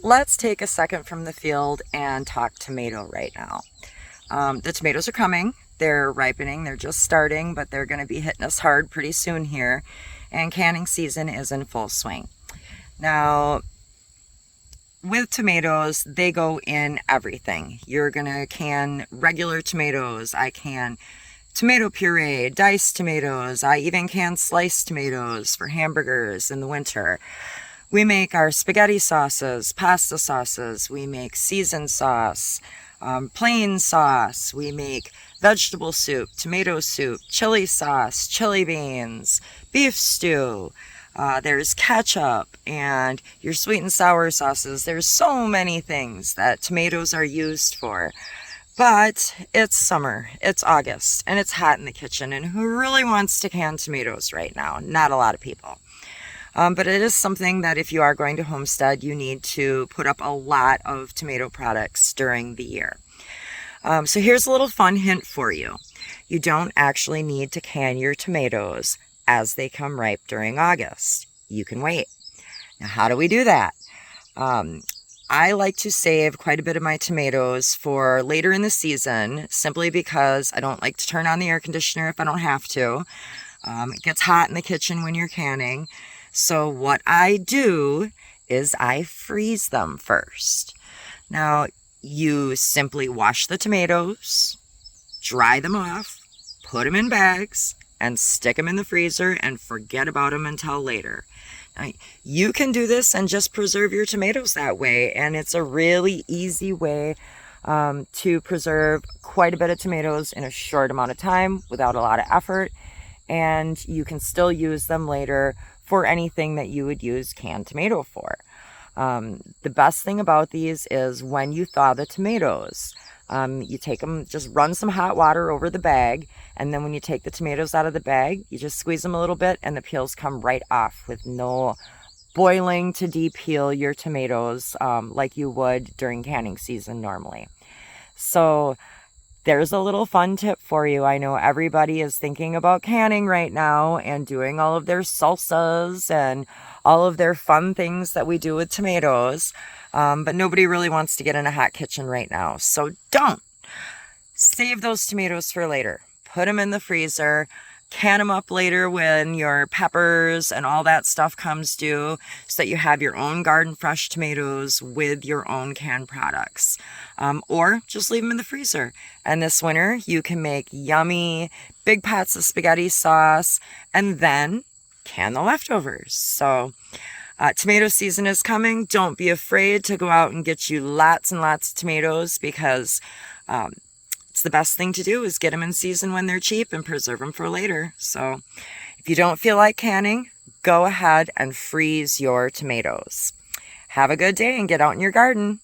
let's take a second from the field and talk tomato right now. The tomatoes are coming. They're ripening. They're just starting, but they're going to be hitting us hard pretty soon here. And canning season is in full swing. Now, with tomatoes, they go in everything. You're going to can regular tomatoes. I can tomato puree, diced tomatoes. I even can sliced tomatoes for hamburgers in the winter. We make our spaghetti sauces, pasta sauces. We make seasoned sauce, plain sauce. We make vegetable soup, tomato soup, chili sauce, chili beans, beef stew. There's ketchup and your sweet and sour sauces. There's so many things that tomatoes are used for. But it's summer, it's August, and it's hot in the kitchen. And who really wants to can tomatoes right now? Not a lot of people. But it is something that if you are going to homestead, you need to put up a lot of tomato products during the year. So here's a little fun hint for you. You don't actually need to can your tomatoes as they come ripe during August. You can wait. Now, how do we do that? I like to save quite a bit of my tomatoes for later in the season, simply because I don't like to turn on the air conditioner if I don't have to. It gets hot in the kitchen when you're canning. So what I do is I freeze them first. Now, you simply wash the tomatoes, dry them off, put them in bags, and stick them in the freezer and forget about them until later. Now, you can do this and just preserve your tomatoes that way, and it's a really easy way to preserve quite a bit of tomatoes in a short amount of time without a lot of effort, and you can still use them later for anything that you would use canned tomato for. The best thing about these is when you thaw the tomatoes, you take them, just run some hot water over the bag, and then when you take the tomatoes out of the bag, you just squeeze them a little bit and the peels come right off with no boiling to de-peel your tomatoes like you would during canning season normally. So there's a little fun tip for you. I know everybody is thinking about canning right now and doing all of their salsas and all of their fun things that we do with tomatoes. But nobody really wants to get in a hot kitchen right now. So don't. Save those tomatoes for later. Put them in the freezer. Can them up later when your peppers and all that stuff comes due so that you have your own garden fresh tomatoes with your own canned products. Or just leave them in the freezer. And this winter, you can make yummy big pots of spaghetti sauce and then can the leftovers. So tomato season is coming. Don't be afraid to go out and get you lots and lots of tomatoes because it's the best thing to do is get them in season when they're cheap and preserve them for later. So if you don't feel like canning, go ahead and freeze your tomatoes. Have a good day and get out in your garden.